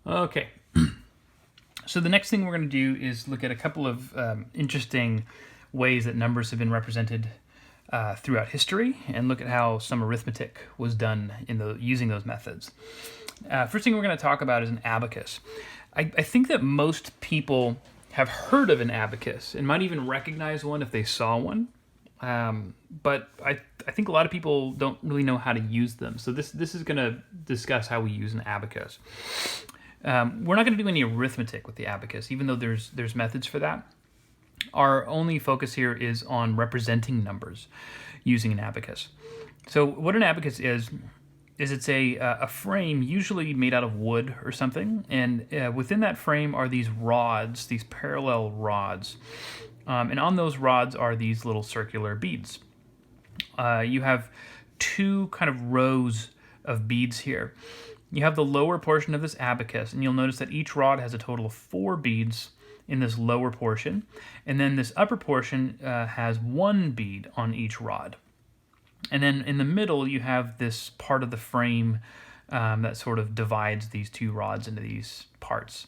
Okay, so the next thing we're going to do is look at a couple of interesting ways that numbers have been represented throughout history, and look at how some arithmetic was done in using those methods. First thing we're going to talk about is an abacus. I think that most people have heard of an abacus and might even recognize one if they saw one. But I think a lot of people don't really know how to use them. So this is going to discuss how we use an abacus. We're not going to do any arithmetic with the abacus, even though there's methods for that. Our only focus here is on representing numbers using an abacus. So what an abacus is it's a frame usually made out of wood or something, and within that frame are these rods, these parallel rods. And on those rods are these little circular beads. You have two kind of rows of beads here. You have the lower portion of this abacus, and you'll notice that each rod has a total of 4 beads in this lower portion, and then this upper portion has 1 bead on each rod. And then in the middle you have this part of the frame that sort of divides these 2 rods into these parts.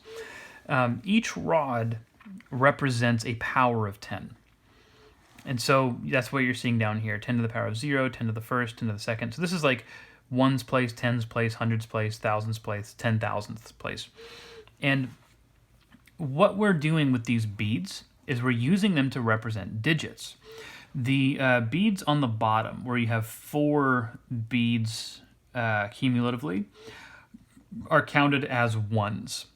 Each rod represents a power of 10. And so that's what you're seeing down here, 10 to the power of 0, 10 to the first, 10 to the second. So this is like ones place, tens place, hundreds place, thousands place, 10,000ths place. And what we're doing with these beads is we're using them to represent digits. The beads on the bottom, where you have 4 beads cumulatively, are counted as ones.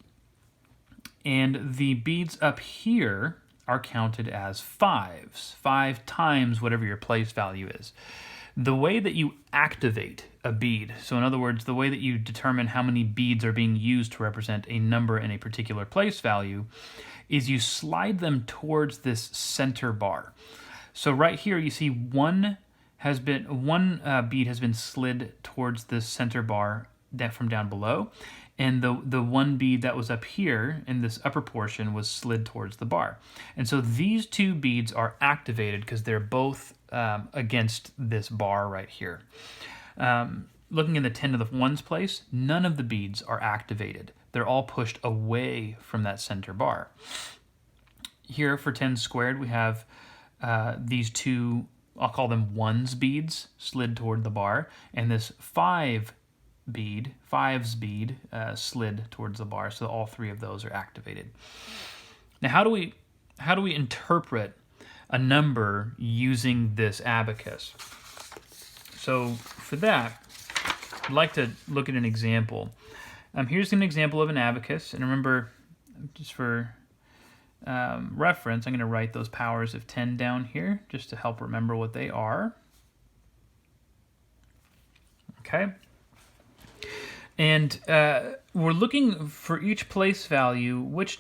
And the beads up here are counted as 5s, 5 times whatever your place value is. The way that you activate a bead, so in other words, the way that you determine how many beads are being used to represent a number in a particular place value, is you slide them towards this center bar. So right here you see one bead has been slid towards this center bar from down below, and the one bead that was up here in this upper portion was slid towards the bar. And so these 2 beads are activated because they're both against this bar right here. Looking in the 10 to the ones place, none of the beads are activated. They're all pushed away from that center bar. Here for 10 squared, we have these 2, I'll call them ones beads, slid toward the bar, and this 5s bead slid towards the bar. So all 3 of those are activated. Now, how do we interpret a number using this abacus? So for that, I'd like to look at an example. Here's an example of an abacus, and remember, just for reference, I'm going to write those powers of 10 down here just to help remember what they are. Okay. And we're looking for each place value, which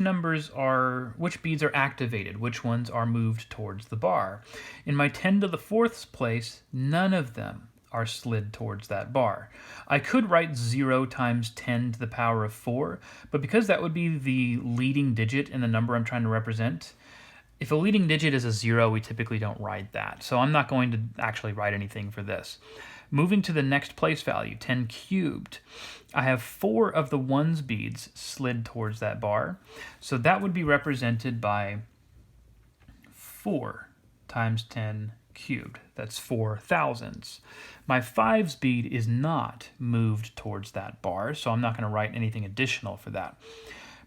beads are activated, which ones are moved towards the bar. In my 10 to the 4th place, none of them are slid towards that bar. I could write 0 times 10 to the power of 4, but because that would be the leading digit in the number I'm trying to represent, if a leading digit is a 0, we typically don't write that. So I'm not going to actually write anything for this. Moving to the next place value, 10 cubed, I have 4 of the ones beads slid towards that bar. So that would be represented by 4 times 10 cubed. That's 4,000ths. My 5s bead is not moved towards that bar, so I'm not going to write anything additional for that.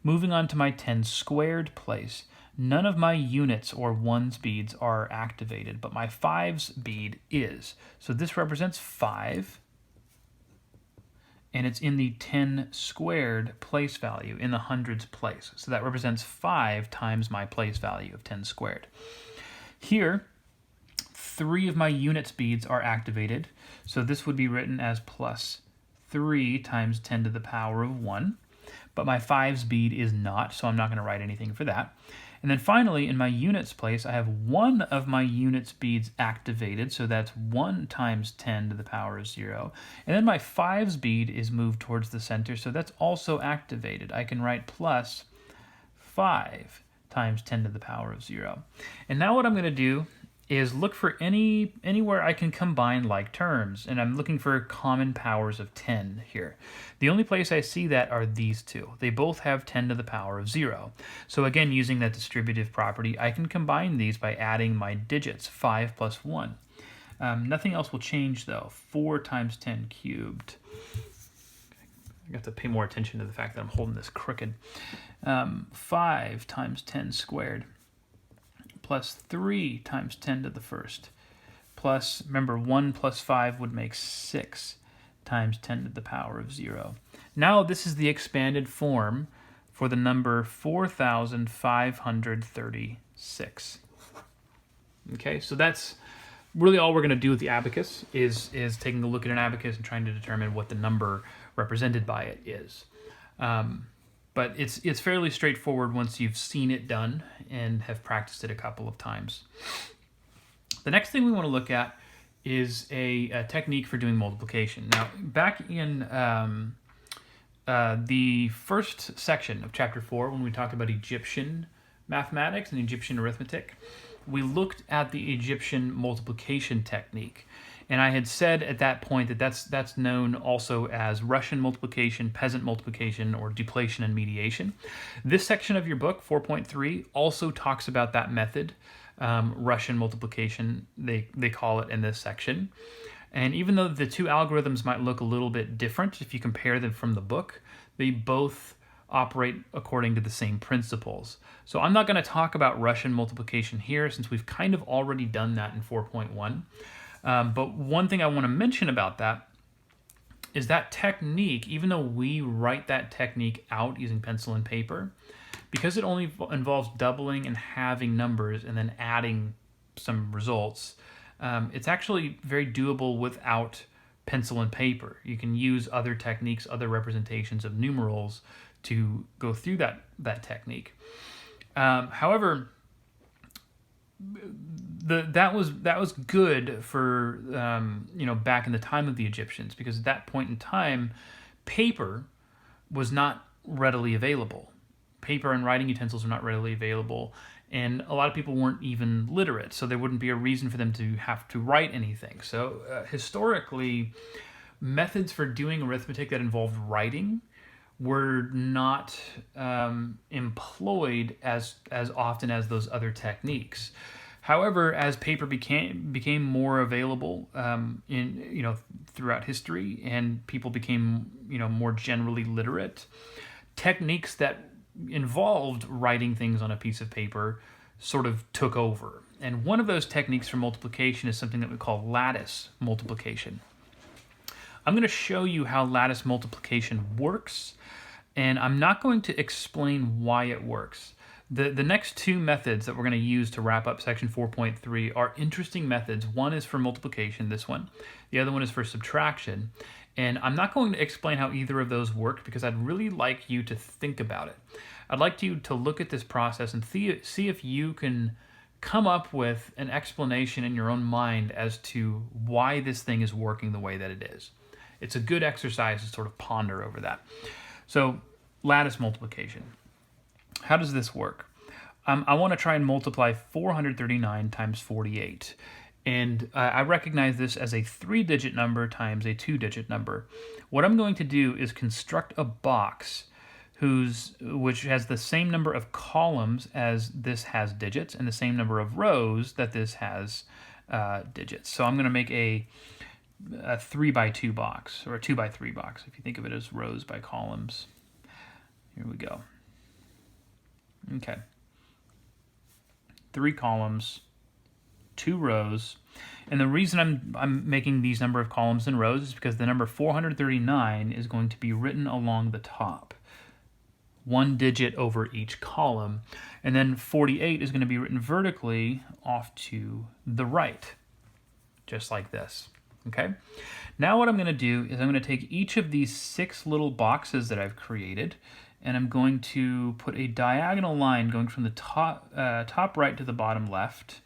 Moving on to my 10 squared place, none of my units or ones beads are activated, but my 5s bead is. So this represents 5, and it's in the 10 squared place value, in the hundreds place. So that represents 5 times my place value of 10 squared. Here, 3 of my units beads are activated, so this would be written as plus 3 times 10 to the power of 1. But my 5s bead is not, so I'm not going to write anything for that. And then finally, in my units place, I have 1 of my units beads activated, so that's 1 times 10 to the power of 0. And then my 5s bead is moved towards the center, so that's also activated. I can write plus 5 times 10 to the power of 0. And now what I'm going to do is look for anywhere I can combine like terms, and I'm looking for common powers of 10 here. The only place I see that are these two. They both have 10 to the power of 0. So again, using that distributive property, I can combine these by adding my digits, 5 plus 1. Nothing else will change though. 4 times 10 cubed. I have to pay more attention to the fact that I'm holding this crooked. 5 times 10 squared. Plus 3 times 10 to the first, plus, remember, 1 plus 5 would make 6 times 10 to the power of 0. Now this is the expanded form for the number 4,536. Okay, so that's really all we're going to do with the abacus, is taking a look at an abacus and trying to determine what the number represented by it is. But it's fairly straightforward once you've seen it done and have practiced it a couple of times. The next thing we want to look at is a technique for doing multiplication. Now, back in the first section of Chapter 4, when we talked about Egyptian mathematics and Egyptian arithmetic, we looked at the Egyptian multiplication technique. And I had said at that point that that's known also as Russian multiplication, peasant multiplication, or depletion and mediation. This section of your book, 4.3, also talks about that method, Russian multiplication, they call it in this section. And even though the two algorithms might look a little bit different if you compare them from the book, they both operate according to the same principles. So I'm not going to talk about Russian multiplication here, since we've kind of already done that in 4.1. But one thing I want to mention about that is that technique, even though we write that technique out using pencil and paper, because it only involves doubling and halving numbers and then adding some results, it's actually very doable without pencil and paper. You can use other techniques, other representations of numerals to go through that technique. However, that was good for back in the time of the Egyptians, because at that point in time, paper was not readily available. Paper and writing utensils were not readily available, and a lot of people weren't even literate, so there wouldn't be a reason for them to have to write anything. So historically, methods for doing arithmetic that involved writing were not employed as often as those other techniques. However, as paper became more available throughout history, and people became more generally literate, techniques that involved writing things on a piece of paper sort of took over. And one of those techniques for multiplication is something that we call lattice multiplication. I'm going to show you how lattice multiplication works, and I'm not going to explain why it works. The next two methods that we're going to use to wrap up section 4.3 are interesting methods. One is for multiplication, this one. The other one is for subtraction. And I'm not going to explain how either of those work, because I'd really like you to think about it. I'd like you to look at this process and see if you can come up with an explanation in your own mind as to why this thing is working the way that it is. It's a good exercise to sort of ponder over that. So, lattice multiplication. How does this work? I want to try and multiply 439 times 48. And I recognize this as a 3-digit number times a 2-digit number. What I'm going to do is construct a box which has the same number of columns as this has digits, and the same number of rows that this has digits. So I'm going to make a 3x2 box, or a 2x3 box, if you think of it as rows by columns. Here we go. Okay. 3 columns, 2 rows. And the reason I'm making these number of columns and rows is because the number 439 is going to be written along the top, 1 digit over each column. And then 48 is going to be written vertically off to the right, just like this. Okay? Now what I'm going to do is I'm going to take each of these 6 little boxes that I've created, and I'm going to put a diagonal line going from the top right to the bottom left,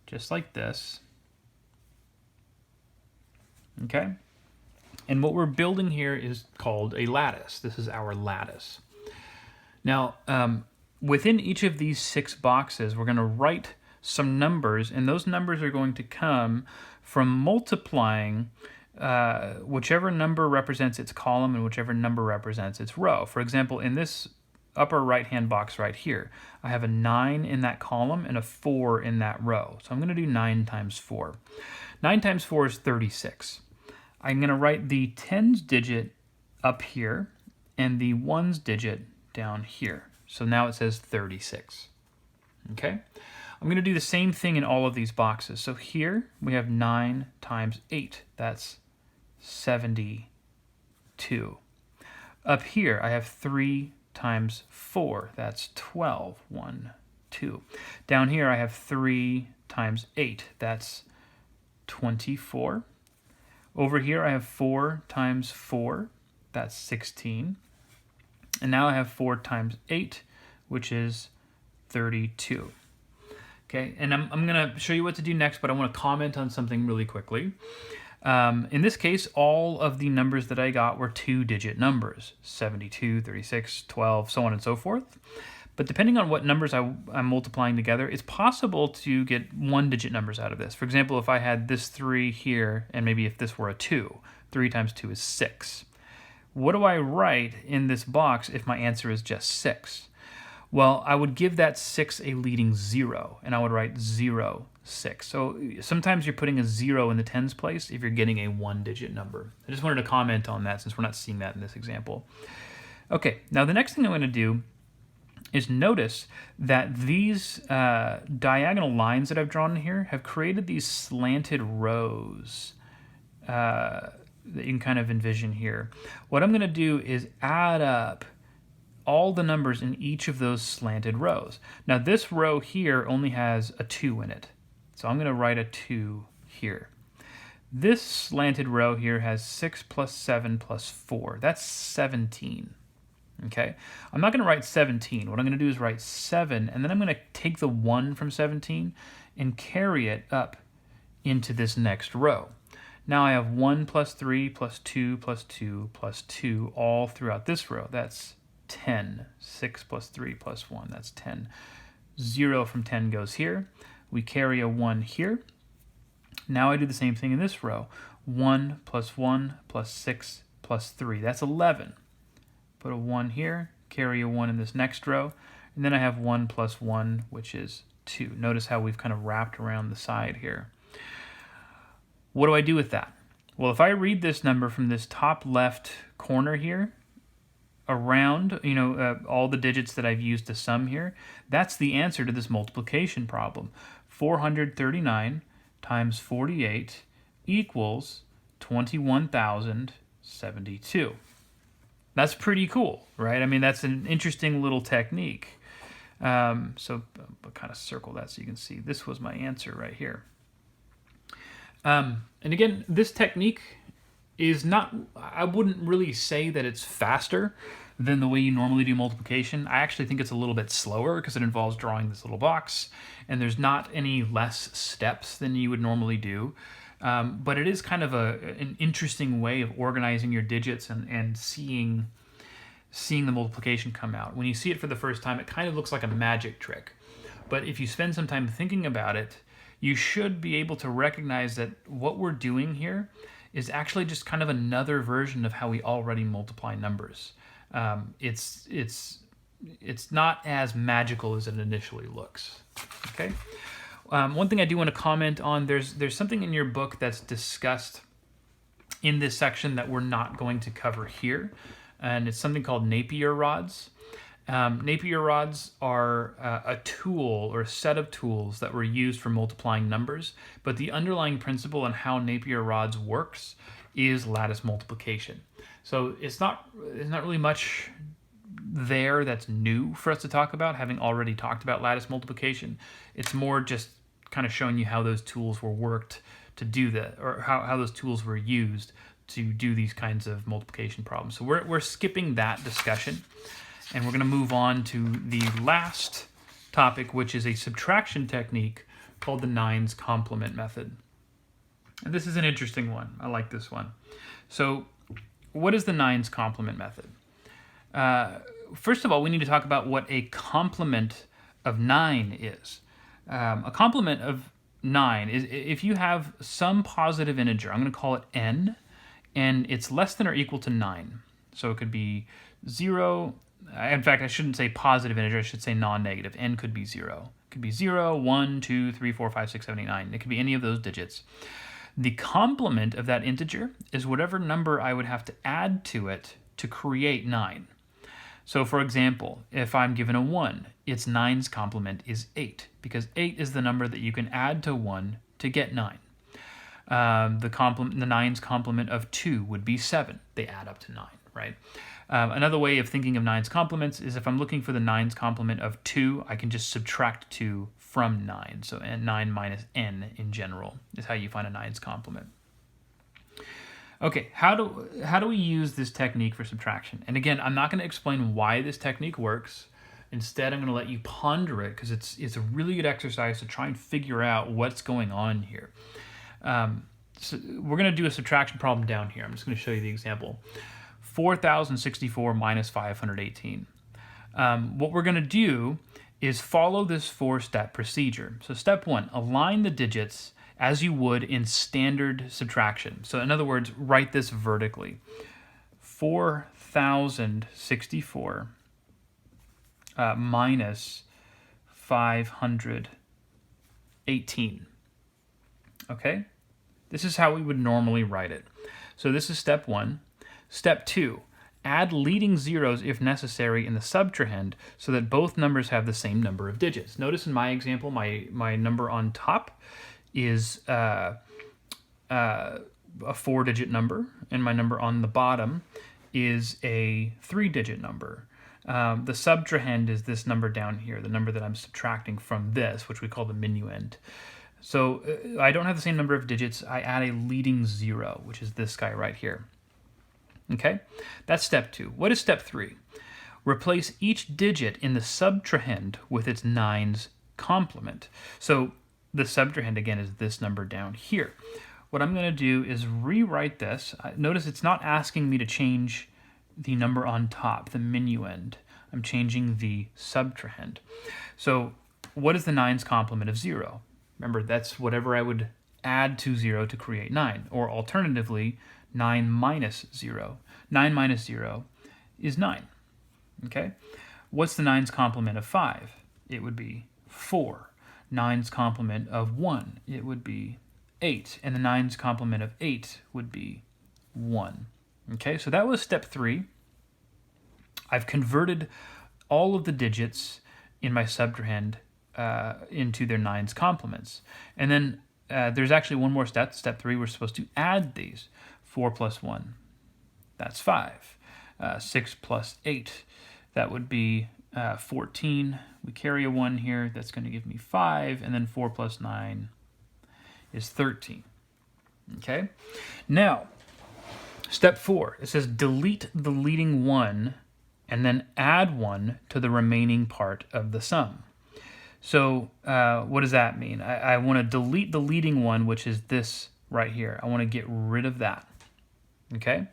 just like this. Okay? And what we're building here is called a lattice. This is our lattice. Now, within each of these 6 boxes, we're going to write some numbers, and those numbers are going to come from multiplying whichever number represents its column and whichever number represents its row. For example, in this upper right-hand box right here, I have a 9 in that column and a 4 in that row. So I'm going to do 9 times 4. 9 times 4 is 36. I'm going to write the tens digit up here and the ones digit down here. So now it says 36. Okay? I'm going to do the same thing in all of these boxes. So here we have 9 times 8. That's 72. Up here I have 3 times 4. That's 12. 1, 2. Down here I have 3 times 8. That's 24. Over here I have 4 times 4. That's 16. And now I have 4 times 8, which is 32. Okay, and I'm going to show you what to do next, but I want to comment on something really quickly. In this case, all of the numbers that I got were 2-digit numbers, 72, 36, 12, so on and so forth. But depending on what numbers I'm multiplying together, it's possible to get 1-digit numbers out of this. For example, if I had this 3 here, and maybe if this were a 2, 3 times 2 is 6. What do I write in this box if my answer is just 6? Well, I would give that 6 a leading 0, and I would write 0, 6. So sometimes you're putting a 0 in the tens place if you're getting a 1-digit number. I just wanted to comment on that since we're not seeing that in this example. Okay, now the next thing I'm going to do is notice that these diagonal lines that I've drawn in here have created these slanted rows that you can kind of envision here. What I'm going to do is add up all the numbers in each of those slanted rows. Now this row here only has a 2 in it, so I'm going to write a 2 here. This slanted row here has 6 plus 7 plus 4. That's 17. Okay, I'm not going to write 17. What I'm going to do is write 7, and then I'm going to take the 1 from 17 and carry it up into this next row. Now I have 1 plus 3 plus 2 plus 2 plus 2 all throughout this row. That's 10. 6 plus 3 plus 1, that's 10. 0 from 10 goes here. We carry a 1 here. Now I do the same thing in this row. 1 plus 1 plus 6 plus 3, that's 11. Put a 1 here, carry a 1 in this next row, and then I have 1 plus 1, which is 2. Notice how we've kind of wrapped around the side here. What do I do with that? Well, if I read this number from this top left corner here, around, all the digits that I've used to sum here, that's the answer to this multiplication problem. 439 times 48 equals 21,072. That's pretty cool, right? I mean, that's an interesting little technique. So I'll kind of circle that so you can see this was my answer right here. And again, this technique is not, I wouldn't really say that it's faster than the way you normally do multiplication. I actually think it's a little bit slower because it involves drawing this little box, and there's not any less steps than you would normally do. But it is kind of an interesting way of organizing your digits and seeing the multiplication come out. When you see it for the first time, it kind of looks like a magic trick. But if you spend some time thinking about it, you should be able to recognize that what we're doing here is actually just kind of another version of how we already multiply numbers. It's not as magical as it initially looks. Okay. One thing I do want to comment on, there's something in your book that's discussed in this section that we're not going to cover here, and it's something called Napier rods. Napier rods are a tool or a set of tools that were used for multiplying numbers, but the underlying principle on how Napier rods works is lattice multiplication. So there's not really much there that's new for us to talk about, having already talked about lattice multiplication. It's more just kind of showing you how those tools were worked to do that, or how those tools were used to do these kinds of multiplication problems. So we're skipping that discussion, and we're going to move on to the last topic, which is a subtraction technique called the nines complement method. And this is an interesting one. I like this one. So what is the nines complement method? First of all, we need to talk about what a complement of 9 is. A complement of 9 is if you have some positive integer, I'm going to call it n, and it's less than or equal to 9. So it could be 0. In fact, I shouldn't say positive integer, I should say non-negative. N could be 0. It could be 0, 1, 2, 3, 4, 5, 6, 7, 8, 9. It could be any of those digits. The complement of that integer is whatever number I would have to add to it to create 9. So for example, if I'm given a 1, its 9's complement is 8, because 8 is the number that you can add to 1 to get 9. The 9's complement of 2 would be 7. They add up to 9, right? Another way of thinking of 9's complements is if I'm looking for the 9's complement of 2, I can just subtract 2 from 9. So 9 minus n in general is how you find a 9's complement. Okay, how do we use this technique for subtraction? And again, I'm not going to explain why this technique works. Instead, I'm going to let you ponder it because it's a really good exercise to try and figure out what's going on here. So we're going to do a subtraction problem down here. I'm just going to show you the example. 4,064 minus 518. What we're going to do is follow this 4-step procedure. So step 1, align the digits as you would in standard subtraction. So in other words, write this vertically. 4,064 minus 518. Okay? This is how we would normally write it. So this is step 1. Step 2, add leading zeros if necessary in the subtrahend so that both numbers have the same number of digits. Notice in my example, my number on top is a 4-digit number, and my number on the bottom is a 3-digit number. The subtrahend is this number down here, the number that I'm subtracting from this, which we call the minuend. So I don't have the same number of digits. I add a leading 0, which is this guy right here. Okay, that's step 2. What is step 3? Replace each digit in the subtrahend with its 9's complement. So the subtrahend, again, is this number down here. What I'm going to do is rewrite this. Notice it's not asking me to change the number on top, the minuend. I'm changing the subtrahend. So what is the 9's complement of 0? Remember, that's whatever I would add to 0 to create 9. Or alternatively, 9 minus 0. 9 minus 0 is 9. Okay? What's the 9's complement of 5? It would be 4. 9's complement of 1, it would be 8. And the 9's complement of 8 would be 1. Okay, so that was step 3. I've converted all of the digits in my subtrahend into their 9's complements. And then there's actually one more step. Step 3, we're supposed to add these. 4 plus 1, that's 5. 6 plus 8, that would be 14. We carry a 1 here, that's going to give me 5. And then 4 plus 9 is 13. Okay? Now, step 4, it says delete the leading 1 and then add 1 to the remaining part of the sum. So what does that mean? I want to delete the leading 1, which is this right here. I want to get rid of that. Okay?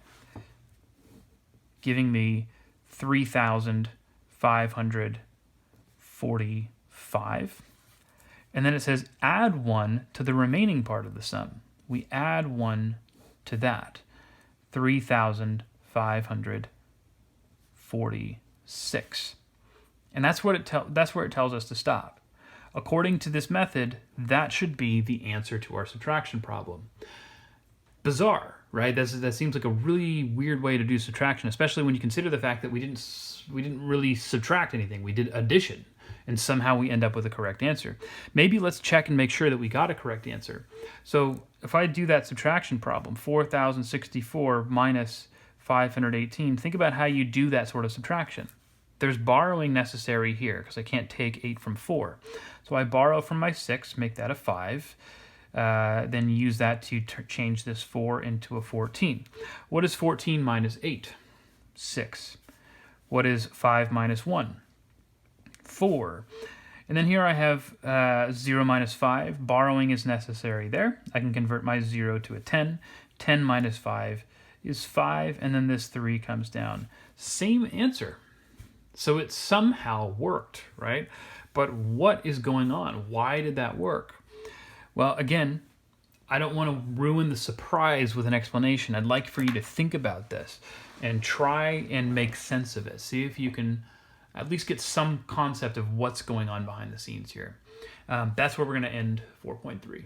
Giving me 3,545. And then it says add 1 to the remaining part of the sum. We add 1 to that. 3,546. And that's where it tells us to stop. According to this method, that should be the answer to our subtraction problem. Bizarre, right? That seems like a really weird way to do subtraction, especially when you consider the fact that we didn't really subtract anything. We did addition, and somehow we end up with a correct answer. Maybe let's check and make sure that we got a correct answer. So if I do that subtraction problem, 4,064 minus 518, think about how you do that sort of subtraction. There's borrowing necessary here because I can't take 8 from 4. So I borrow from my 6, make that a 5. Then use that to change this 4 into a 14. What is 14 minus 8? 6. What is 5 minus 1? 4. And then here I have 0 minus 5. Borrowing is necessary there. I can convert my 0 to a 10. 10 minus 5 is 5. And then this 3 comes down. Same answer. So it somehow worked, right? But what is going on? Why did that work? Well, again, I don't want to ruin the surprise with an explanation. I'd like for you to think about this and try and make sense of it. See if you can at least get some concept of what's going on behind the scenes here. That's where we're going to end 4.3.